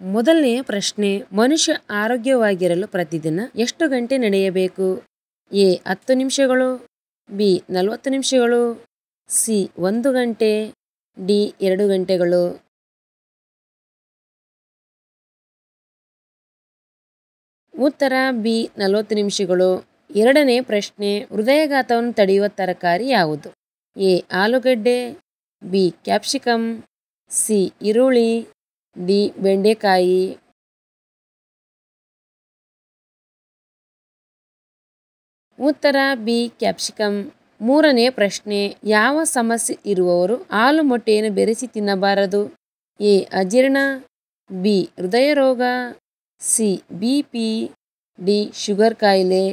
ಮೊದಲನೆಯ ಪ್ರಶ್ನೆ, ಮನುಷ್ಯ ಆರೋಗ್ಯವಾಗಿರಲು ಪ್ರತಿದಿನ ಎಷ್ಟು ಗಂಟೆ ನಡೆಯಬೇಕು? ಎ 10 ನಿಮಿಷಗಳು, ಬಿ 40 ನಿಮಿಷಗಳು, ಸಿ 1 ಗಂಟೆ, ಡಿ 2 ಗಂಟೆಗಳು. ಉತ್ತರ ಬಿ 40 ನಿಮಿಷಗಳು. ಎರಡನೇ ಪ್ರಶ್ನೆ, ಹೃದಯಾಘಾತವನ್ನು ತಡೆಯುವ ತರಕಾರಿ ಯಾವುದು? ಎ ಆಲೂಗಡ್ಡೆ, ಬಿ ಕ್ಯಾಪ್ಸಿಕಮ್, ಸಿ ಈರುಳ್ಳಿ, ಡಿ ಬೆಂಡೆಕಾಯಿ. ಉತ್ತರ ಬಿ ಕ್ಯಾಪ್ಸಿಕಮ್. ಮೂರನೇ ಪ್ರಶ್ನೆ, ಯಾವ ಸಮಸ್ಯೆ ಇರುವವರು ಹಾಲು ಮೊಟ್ಟೆಯನ್ನು ಬೆರೆಸಿ ತಿನ್ನಬಾರದು? ಎ ಅಜೀರ್ಣ, ಬಿ ಹೃದಯ ರೋಗ, ಸಿ BP, ಡಿ ಶುಗರ್ ಕಾಯಿಲೆ.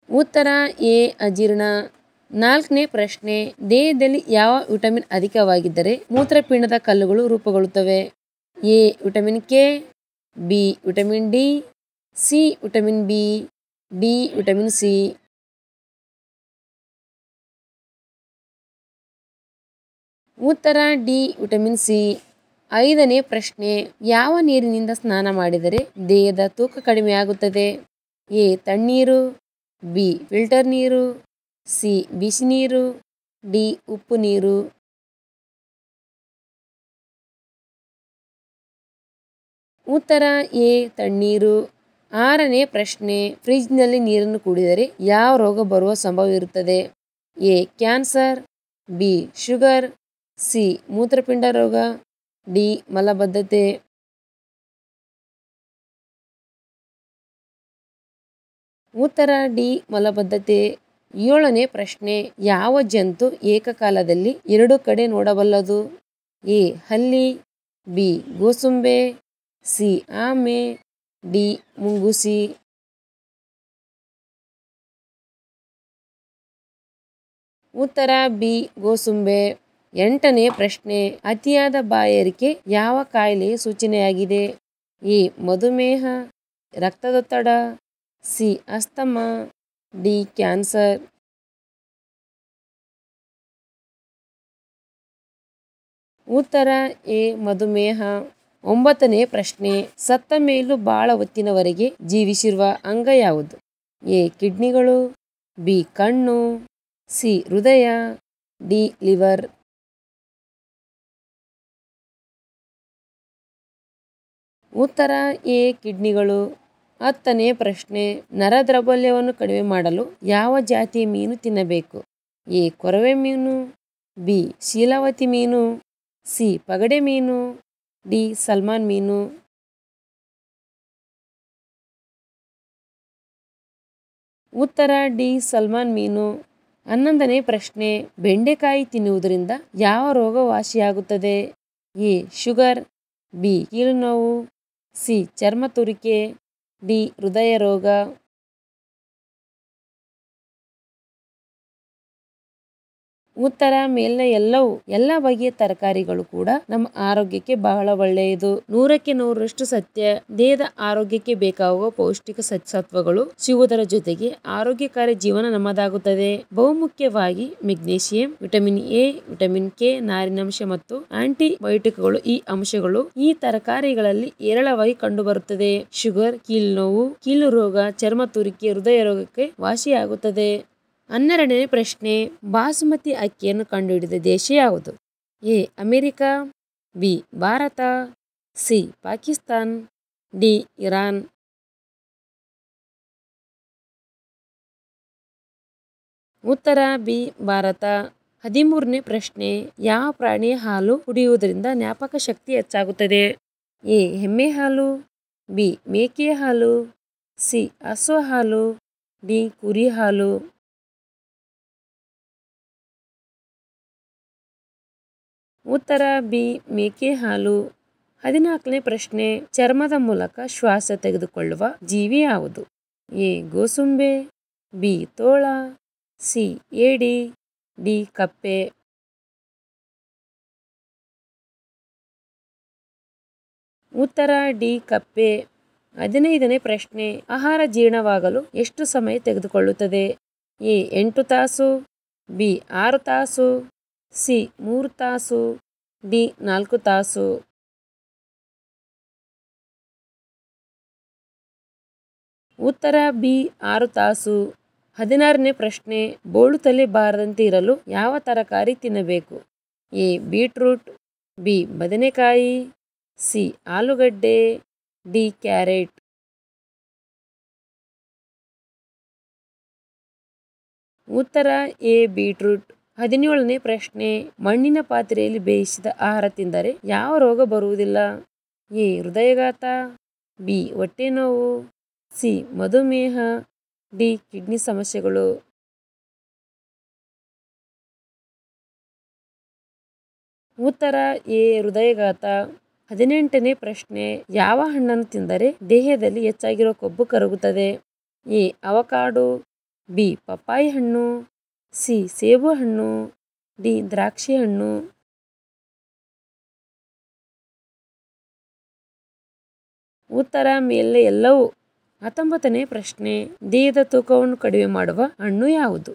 ಉತ್ತರ ಎ ಅಜೀರ್ಣ. ನಾಲ್ಕನೇ ಪ್ರಶ್ನೆ, ದೇಹದಲ್ಲಿ ಯಾವ ವಿಟಮಿನ್ ಅಧಿಕವಾಗಿದ್ದರೆ ಮೂತ್ರಪಿಂಡದ ಕಲ್ಲುಗಳು ರೂಪುಗೊಳ್ಳುತ್ತವೆ? A vitamin K, B vitamin D, C vitamin B, D vitamin C. ಉತ್ತರ ಡಿ ವಿಟಮಿನ್ ಸಿ. ಐದನೇ ಪ್ರಶ್ನೆ, ಯಾವ ನೀರಿನಿಂದ ಸ್ನಾನ ಮಾಡಿದರೆ ದೇಹದ ತೂಕ ಕಡಿಮೆಯಾಗುತ್ತದೆ? ಎ ತಣ್ಣೀರು, ಬಿ ಫಿಲ್ಟರ್ ನೀರು, ಸಿ ಬಿಸಿ ನೀರು, ಡಿ ಉಪ್ಪು ನೀರು. ಉತ್ತರ ಎ ತಣ್ಣೀರು. ಆರನೇ ಪ್ರಶ್ನೆ, ಫ್ರಿಜ್ನಲ್ಲಿ ನೀರನ್ನು ಕುಡಿದರೆ ಯಾವ ರೋಗ ಬರುವ ಸಂಭವ ಇರುತ್ತದೆ? A cancer, B sugar, C ಮೂತ್ರಪಿಂಡ ರೋಗ, ಡಿ ಮಲಬದ್ಧತೆ. ಉತ್ತರ ಡಿ ಮಲಬದ್ಧತೆ. ಏಳನೇ ಪ್ರಶ್ನೆ, ಯಾವ ಜಂತು ಏಕಕಾಲದಲ್ಲಿ 2 ಕಡೆ ನೋಡಬಲ್ಲದು? ಎ ಹಲ್ಲಿ, ಬಿ ಗೋಸುಂಬೆ, ಸಿ ಆಮೆ, ಡಿ ಮುಂಗುಸಿ. ಉತ್ತರ ಬಿ ಗೋಸುಂಬೆ. ಎಂಟನೇ ಪ್ರಶ್ನೆ, ಅತಿಯಾದ ಬಾಯಾರಿಕೆ ಯಾವ ಕಾಯಿಲೆಯ ಸೂಚನೆಯಾಗಿದೆ? ಎ ಮಧುಮೇಹ, ರಕ್ತದೊತ್ತಡ, ಸಿ ಅಸ್ತಮಾ, ಡಿ ಕ್ಯಾನ್ಸರ್. ಉತ್ತರ ಎ ಮಧುಮೇಹ. ಒಂಬತ್ತನೇ ಪ್ರಶ್ನೆ, ಸತ್ತ ಮೇಲೂ ಬಹಳ ಹೊತ್ತಿನವರೆಗೆ ಜೀವಿಸಿರುವ ಅಂಗ ಯಾವುದು? ಎ ಕಿಡ್ನಿಗಳು, ಬಿ ಕಣ್ಣು, ಸಿ ಹೃದಯ, ಡಿ ಲಿವರ್. ಉತ್ತರ ಎ ಕಿಡ್ನಿಗಳು. ಹತ್ತನೇ ಪ್ರಶ್ನೆ, ನರ ದೌರ್ಬಲ್ಯವನ್ನು ಕಡಿಮೆ ಮಾಡಲು ಯಾವ ಜಾತಿಯ ಮೀನು ತಿನ್ನಬೇಕು? ಎ ಕೊರವೆ ಮೀನು, ಬಿ ಶೀಲಾವತಿ ಮೀನು, ಸಿ ಪಗಡೆ ಮೀನು, ಡಿ ಸಲ್ಮಾನ್ ಮೀನು. ಉತ್ತರ ಡಿ ಸಲ್ಮಾನ್ ಮೀನು. ಹನ್ನೊಂದನೇ ಪ್ರಶ್ನೆ, ಬೆಂಡೆಕಾಯಿ ತಿನ್ನುವುದರಿಂದ ಯಾವ ರೋಗ ವಾಸಿಯಾಗುತ್ತದೆ? ಎ ಶುಗರ್, ಬಿ ಕೀಲು ನೋವು, ಸಿ ಚರ್ಮ ತುರಿಕೆ, ಡಿ ಹೃದಯ ರೋಗ. ಉತ್ತರ ಮೇಲಿನ ಎಲ್ಲವೂ. ಎಲ್ಲ ಬಗೆಯ ತರಕಾರಿಗಳು ಕೂಡ ನಮ್ಮ ಆರೋಗ್ಯಕ್ಕೆ ಬಹಳ ಒಳ್ಳೆಯದು. 100ಕ್ಕೆ 100ರಷ್ಟು ಸತ್ಯ. ದೇಹದ ಆರೋಗ್ಯಕ್ಕೆ ಬೇಕಾಗುವ ಪೌಷ್ಟಿಕ ಸತ್ವಗಳು ಸಿಗುವುದರ ಜೊತೆಗೆ ಆರೋಗ್ಯಕಾರಿ ಜೀವನ ನಮ್ಮದಾಗುತ್ತದೆ. ಬಹುಮುಖ್ಯವಾಗಿ magnesium, vitamin A, vitamin K, ನಾರಿನಾಂಶ ಮತ್ತು ಆಂಟಿಬಯೋಟಿಕ್ಗಳು ಈ ಅಂಶಗಳು ಈ ತರಕಾರಿಗಳಲ್ಲಿ ಹೇರಳವಾಗಿ ಕಂಡುಬರುತ್ತದೆ. ಶುಗರ್, ಕೀಲು ನೋವು, ಕೀಲು ರೋಗ, ಚರ್ಮ ತುರಿಕೆ, ಹೃದಯ ರೋಗಕ್ಕೆ ವಾಸಿಯಾಗುತ್ತದೆ. 12ನೇ ಪ್ರಶ್ನೆ, ಬಾಸುಮತಿ ಅಕ್ಕಿಯನ್ನು ಕಂಡುಹಿಡಿದ ದೇಶ ಯಾವುದು? A America, B Bharat, C Pakistan, D Iran. ಉತ್ತರ ಬಿ ಭಾರತ. 13ನೇ ಪ್ರಶ್ನೆ, ಯಾವ ಪ್ರಾಣಿಯ ಹಾಲು ಕುಡಿಯುವುದರಿಂದ ಜ್ಞಾಪಕ ಶಕ್ತಿ ಹೆಚ್ಚಾಗುತ್ತದೆ? ಎ ಎಮ್ಮೆ ಹಾಲು, ಬಿ ಮೇಕೆಯ ಹಾಲು, ಸಿ ಹಸುವ ಹಾಲು, ಡಿ ಕುರಿ ಹಾಲು. ಉತ್ತರ ಬಿ ಮೇಕೆ ಹಾಲು. 14ನೇ ಪ್ರಶ್ನೆ, ಚರ್ಮದ ಮೂಲಕ ಶ್ವಾಸ ತೆಗೆದುಕೊಳ್ಳುವ ಜೀವಿ ಯಾವುದು? ಎ ಗೋಸುಂಬೆ, ಬಿ ತೋಳ, ಸಿ ಏಡಿ, ಡಿ ಕಪ್ಪೆ. ಉತ್ತರ ಡಿ ಕಪ್ಪೆ. 15ನೇ ಪ್ರಶ್ನೆ, ಆಹಾರ ಜೀರ್ಣವಾಗಲು ಎಷ್ಟು ಸಮಯ ತೆಗೆದುಕೊಳ್ಳುತ್ತದೆ? ಎ 8 ತಾಸು, ಬಿ 6 ತಾಸು, ಸಿ 3 ತಾಸು, ಡಿ 4 ತಾಸು. ಉತ್ತರ ಬಿ 6 ತಾಸು. 16ನೇ ಪ್ರಶ್ನೆ, ಬೋಳು ತಲೆ ಬಾರದಂತೆ ಇರಲು ಯಾವ ತರಕಾರಿ ತಿನ್ನಬೇಕು? ಎ ಬೀಟ್ರೂಟ್, ಬಿ ಬದನೆಕಾಯಿ, ಸಿ ಆಲೂಗಡ್ಡೆ, ಡಿ ಕ್ಯಾರೆಟ್. ಉತ್ತರ ಎ ಬೀಟ್ರೂಟ್. 17ನೇ ಪ್ರಶ್ನೆ, ಮಣ್ಣಿನ ಪಾತ್ರೆಯಲ್ಲಿ ಬೇಯಿಸಿದ ಆಹಾರ ತಿಂದರೆ ಯಾವ ರೋಗ ಬರುವುದಿಲ್ಲ? ಎ ಹೃದಯಾಘಾತ, ಬಿ ಹೊಟ್ಟೆ ನೋವು, ಸಿ ಮಧುಮೇಹ, ಡಿ ಕಿಡ್ನಿ ಸಮಸ್ಯೆಗಳು. ಉತ್ತರ ಎ ಹೃದಯಾಘಾತ. 18ನೇ ಪ್ರಶ್ನೆ, ಯಾವ ಹಣ್ಣನ್ನು ತಿಂದರೆ ದೇಹದಲ್ಲಿ ಹೆಚ್ಚಾಗಿರೋ ಕೊಬ್ಬು ಕರಗುತ್ತದೆ? ಎ ಅವಕಾಡೋ, ಬಿ ಪಪ್ಪಾಯಿ ಹಣ್ಣು, ಸಿ ಸೇಬು ಹಣ್ಣು, ಡಿ ದ್ರಾಕ್ಷಿ ಹಣ್ಣು. ಉತ್ತರ ಮೇಲಿನ ಎಲ್ಲವೂ. 19ನೇ ಪ್ರಶ್ನೆ, ದೇಹದ ತೂಕವನ್ನು ಕಡಿಮೆ ಮಾಡುವ ಹಣ್ಣು ಯಾವುದು?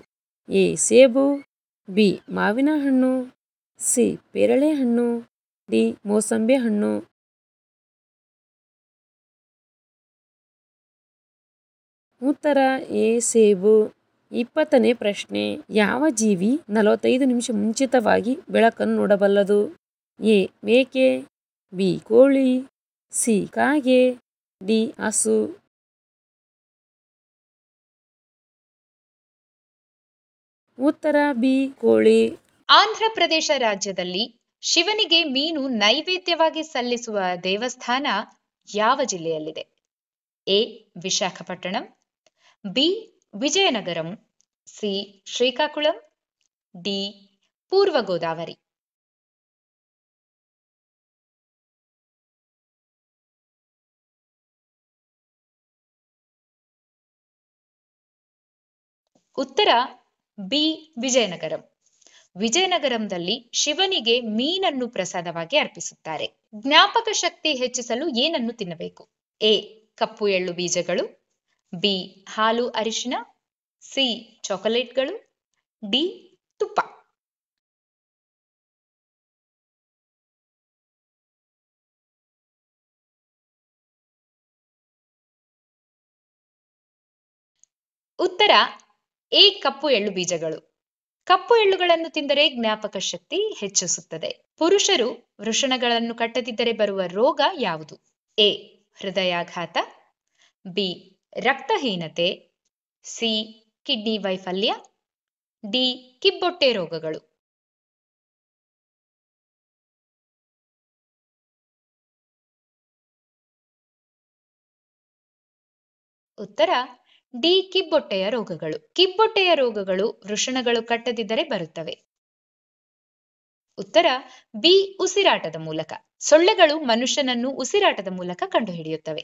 ಎ ಸೇಬು, ಬಿ ಮಾವಿನ ಹಣ್ಣು, ಸಿ ಪೇರಳೆ ಹಣ್ಣು, ಡಿ ಮೋಸಂಬಿ ಹಣ್ಣು. ಉತ್ತರ ಎ ಸೇಬು. 20ನೇ ಪ್ರಶ್ನೆ, ಯಾವ ಜೀವಿ 45 ನಿಮಿಷ ಮುಂಚಿತವಾಗಿ ಬೆಳಕನ್ನು ನೋಡಬಲ್ಲದು? ಎ ಮೇಕೆ, ಬಿ ಕೋಳಿ, ಸಿ ಕಾಗೆ, ಡಿ ಹಸು. ಉತ್ತರ ಬಿ ಕೋಳಿ. ಆಂಧ್ರ ಪ್ರದೇಶ ರಾಜ್ಯದಲ್ಲಿ ಶಿವನಿಗೆ ಮೀನು ನೈವೇದ್ಯವಾಗಿ ಸಲ್ಲಿಸುವ ದೇವಸ್ಥಾನ ಯಾವ ಜಿಲ್ಲೆಯಲ್ಲಿದೆ? A Visakhapatnam, B Vizianagaram, C Srikakulam, D ಪೂರ್ವ ಗೋದಾವರಿ. ಉತ್ತರ ಬಿ ವಿಜಯನಗರಂ. ವಿಜಯನಗರಂದಲ್ಲಿ ಶಿವನಿಗೆ ಮೀನನ್ನು ಪ್ರಸಾದವಾಗಿ ಅರ್ಪಿಸುತ್ತಾರೆ. ಜ್ಞಾಪಕ ಶಕ್ತಿ ಹೆಚ್ಚಿಸಲು ಏನನ್ನು ತಿನ್ನಬೇಕು? ಎ ಕಪ್ಪು ಎಳ್ಳು ಬೀಜಗಳು, ಬಿ ಹಾಲು ಅರಿಶಿನ, ಸಿ ಚಾಕೊಲೇಟ್ಗಳು, ಡಿ ತುಪ್ಪ. ಉತ್ತರ ಎ ಕಪ್ಪು ಎಳ್ಳು ಬೀಜಗಳು. ಕಪ್ಪು ಎಳ್ಳುಗಳನ್ನು ತಿಂದರೆ ಜ್ಞಾಪಕ ಶಕ್ತಿ ಹೆಚ್ಚಿಸುತ್ತದೆ. ಪುರುಷರು ವೃಷಣಗಳನ್ನು ಕಟ್ಟದಿದ್ದರೆ ಬರುವ ರೋಗ ಯಾವುದು? ಎ ಹೃದಯಾಘಾತ, ಬಿ ರಕ್ತಹೀನತೆ, ಸಿ ಕಿಡ್ನಿ ವೈಫಲ್ಯ, ಡಿ ಕಿಬ್ಬೊಟ್ಟೆ ರೋಗಗಳು. ಉತ್ತರ ಡಿ ಕಿಬ್ಬೊಟ್ಟೆಯ ರೋಗಗಳು. ಕಿಬ್ಬೊಟ್ಟೆಯ ರೋಗಗಳು ವೃಷಣಗಳು ಕಟ್ಟದಿದ್ದರೆ ಬರುತ್ತವೆ. ಉತ್ತರ ಬಿ ಉಸಿರಾಟದ ಮೂಲಕ. ಸೊಳ್ಳೆಗಳು ಮನುಷ್ಯನನ್ನು ಉಸಿರಾಟದ ಮೂಲಕ ಕಂಡುಹಿಡಿಯುತ್ತವೆ.